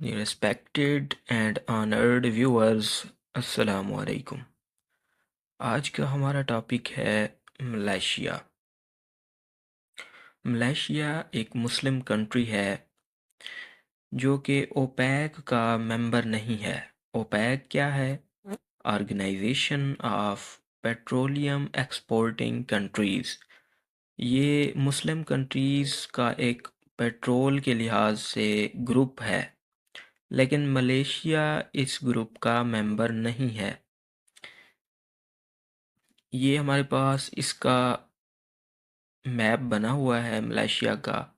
Respected and honored viewers, अस्सलामु अलैकुम। आज का हमारा टॉपिक है मलेशिया। मलेशिया एक मुस्लिम कंट्री है जो कि ओपेक का मेंबर नहीं है। ओपेक क्या है? Organisation of petroleum exporting countries. ये मुस्लिम कंट्रीज़ का एक पेट्रोल के लिहाज से ग्रुप है, लेकिन मलेशिया इस ग्रुप का मेंबर नहीं है। ये हमारे पास इसका मैप बना हुआ है मलेशिया का।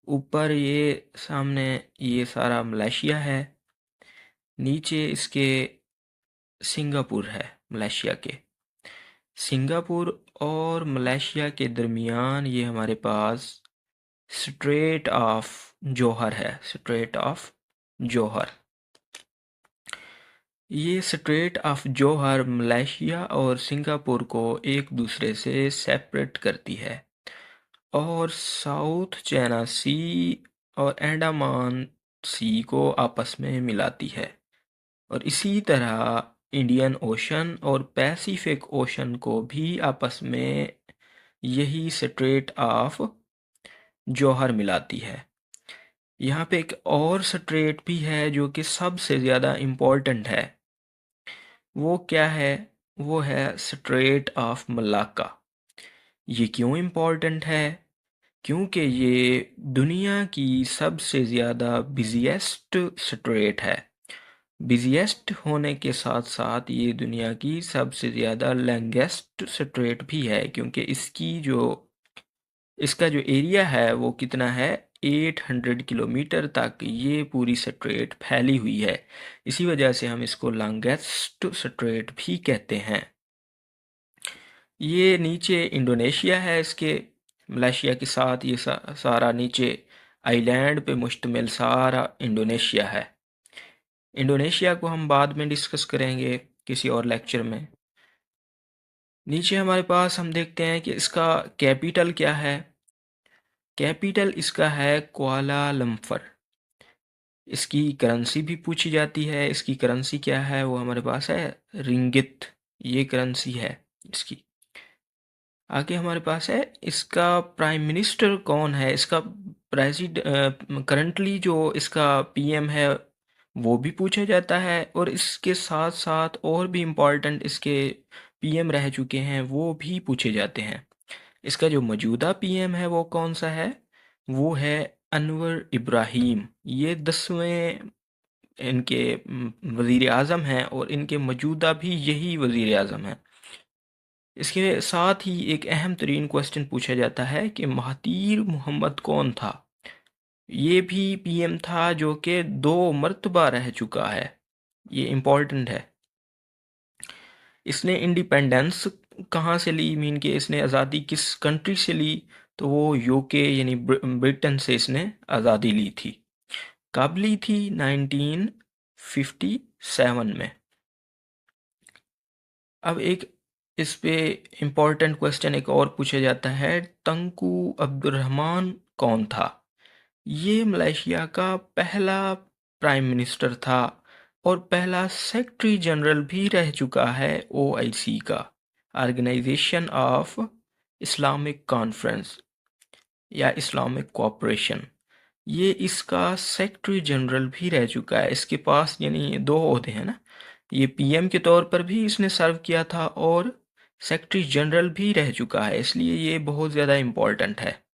ऊपर ये सामने ये सारा मलेशिया है, नीचे इसके सिंगापुर है। मलेशिया के सिंगापुर और मलेशिया के दरमियान ये हमारे पास स्ट्रेट ऑफ जोहर है। स्ट्रेट ऑफ जोहर, ये स्ट्रेट ऑफ जोहर मलेशिया और सिंगापुर को एक दूसरे से सेपरेट करती है और साउथ चाइना सी और अंडमान सी को आपस में मिलाती है, और इसी तरह इंडियन ओशन और पैसिफिक ओशन को भी आपस में यही स्ट्रेट ऑफ जोहर मिलाती है। यहाँ पे एक और स्ट्रेट भी है जो कि सबसे ज़्यादा इम्पोर्टेंट है। वो क्या है? वो है स्ट्रेट ऑफ मलाक्का। ये क्यों इम्पोर्टेंट है? क्योंकि ये दुनिया की सबसे ज़्यादा बिज़ीएस्ट स्ट्रेट है। बिज़ीएस्ट होने के साथ साथ ये दुनिया की सबसे ज़्यादा लॉन्गेस्ट स्ट्रेट भी है, क्योंकि इसका जो एरिया है वो कितना है, 800 किलोमीटर तक ये पूरी स्ट्रेट फैली हुई है। इसी वजह से हम इसको लॉन्गेस्ट स्ट्रेट भी कहते हैं। ये नीचे इंडोनेशिया है, इसके मलेशिया के साथ ये सारा नीचे आइलैंड पे मुश्तमिल सारा इंडोनेशिया है। इंडोनेशिया को हम बाद में डिस्कस करेंगे किसी और लेक्चर में। नीचे हमारे पास हम देखते हैं कि इसका कैपिटल क्या है। कैपिटल इसका है कुआलालंपुर। इसकी करेंसी भी पूछी जाती है। इसकी करेंसी क्या है? वो हमारे पास है रिंगित। ये करेंसी है इसकी। आगे हमारे पास है इसका प्राइम मिनिस्टर कौन है। इसका करंटली जो इसका पीएम है वो भी पूछा जाता है, और इसके साथ साथ और भी इम्पोर्टेंट इसके पीएम रह चुके हैं वो भी पूछे जाते हैं। इसका जो मौजूदा पीएम है वो कौन सा है? वो है अनवर इब्राहिम। ये 10वें इनके वज़ीर आज़म हैं, और इनके मौजूदा भी यही वज़ीर आज़म हैं। इसके साथ ही एक अहम तरीन क्वेश्चन पूछा जाता है कि महातीर मोहम्मद कौन था। ये भी पीएम था जो कि 2 मरतबा रह चुका है। ये इम्पोर्टेंट है। इसने इंडिपेंडेंस कहाँ से ली, मीन के इसने आज़ादी किस कंट्री से ली? तो वो यूके यानी ब्रिटेन से इसने आज़ादी ली थी। कब ली थी? 1957 में। अब एक इस पे इम्पोर्टेंट क्वेश्चन एक और पूछा जाता है, तंकू अब्दुर्रहमान कौन था? ये मलेशिया का पहला प्राइम मिनिस्टर था और पहला सेक्रेटरी जनरल भी रह चुका है ओआईसी का, ऑर्गेनाइजेशन ऑफ इस्लामिक कॉन्फ्रेंस या इस्लामिक कोऑपरेशन। ये इसका सेक्रेटरी जनरल भी रह चुका है। इसके पास यानी 2 ओहदे हैं ना। ये पीएम के तौर पर भी इसने सर्व किया था और सेक्रेटरी जनरल भी रह चुका है, इसलिए ये बहुत ज़्यादा इम्पोर्टेंट है।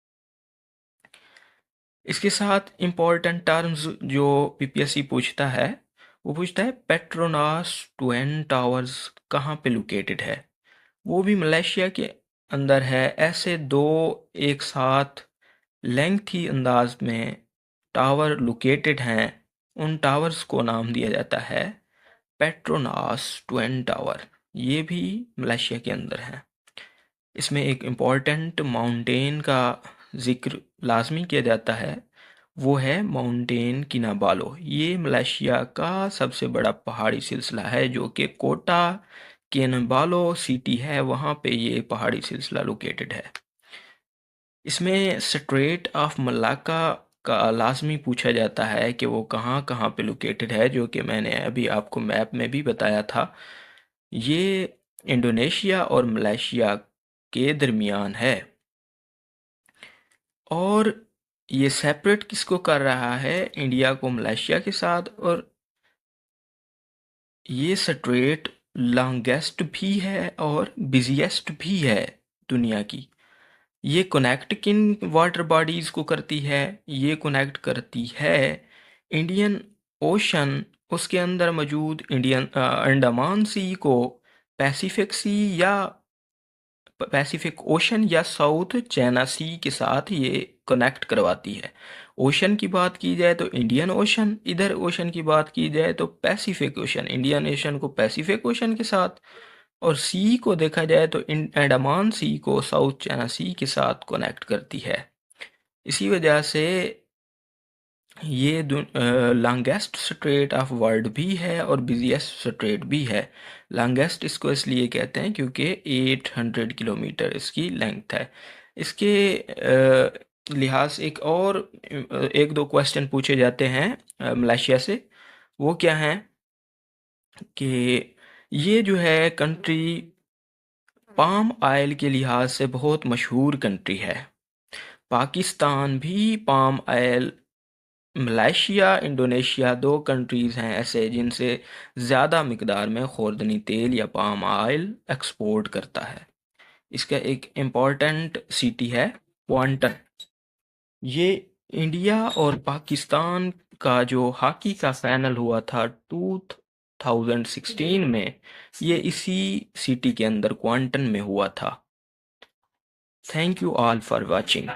इसके साथ इम्पोर्टेंट टर्म्स जो पीपीएससी पूछता है, वो पूछता है पेट्रोनास ट्विन टावर्स कहाँ पे लोकेटेड है। वो भी मलेशिया के अंदर है। ऐसे 2 एक साथ लेंथी अंदाज में टावर लोकेटेड हैं, उन टावर्स को नाम दिया जाता है पेट्रोनास ट्विन टावर। ये भी मलेशिया के अंदर है। इसमें एक इम्पॉर्टेंट माउंटेन का ज़िक्र लाजमी किया जाता है, वो है माउंटेन किनाबालो। ये मलेशिया का सबसे बड़ा पहाड़ी सिलसिला है जो कि कोटा किनाबालो सिटी है, वहाँ पे ये पहाड़ी सिलसिला लोकेटेड है। इसमें स्ट्रेट ऑफ मलाक्का का लाजमी पूछा जाता है कि वो कहाँ कहाँ पे लोकेटेड है, जो कि मैंने अभी आपको मैप में भी बताया था। ये इंडोनेशिया और मलेशिया के दरमियान है। और ये सेपरेट किसको कर रहा है? इंडिया को मलेशिया के साथ। और ये स्ट्रेट लॉन्गेस्ट भी है और बिजिएस्ट भी है दुनिया की। ये कनेक्ट किन वाटर बॉडीज़ को करती है? ये कनेक्ट करती है इंडियन ओशन, उसके अंदर मौजूद इंडियन अंडमान सी को पैसिफिक सी या पैसिफिक ओशन या साउथ चाइना सी के साथ ये कनेक्ट करवाती है। ओशन की बात की जाए तो इंडियन ओशन, इधर ओशन की बात की जाए तो पैसिफिक ओशन, इंडियन ओशन को पैसिफिक ओशन के साथ, और सी को देखा जाए तो अंडमान सी को साउथ चाइना सी के साथ कनेक्ट करती है। इसी वजह से ये लॉन्गेस्ट स्ट्रेट ऑफ वर्ल्ड भी है और बिजिएस्ट स्ट्रेट भी है। लॉन्गेस्ट इसको इसलिए कहते हैं क्योंकि 800 किलोमीटर इसकी लेंथ है। इसके लिहाज से एक दो क्वेश्चन पूछे जाते हैं मलेशिया से। वो क्या हैं कि ये जो है कंट्री पाम ऑयल के लिहाज से बहुत मशहूर कंट्री है। पाकिस्तान भी पाम ऑयल, मलेशिया, इंडोनेशिया दो कंट्रीज़ हैं ऐसे जिनसे ज़्यादा मिकदार में खुर्दनी तेल या पाम ऑयल एक्सपोर्ट करता है। इसका एक इम्पॉर्टेंट सिटी है क्वांटन। ये इंडिया और पाकिस्तान का जो हॉकी का फाइनल हुआ था 2016 में, ये इसी सिटी के अंदर क्वांटन में हुआ था। Thank you all for watching.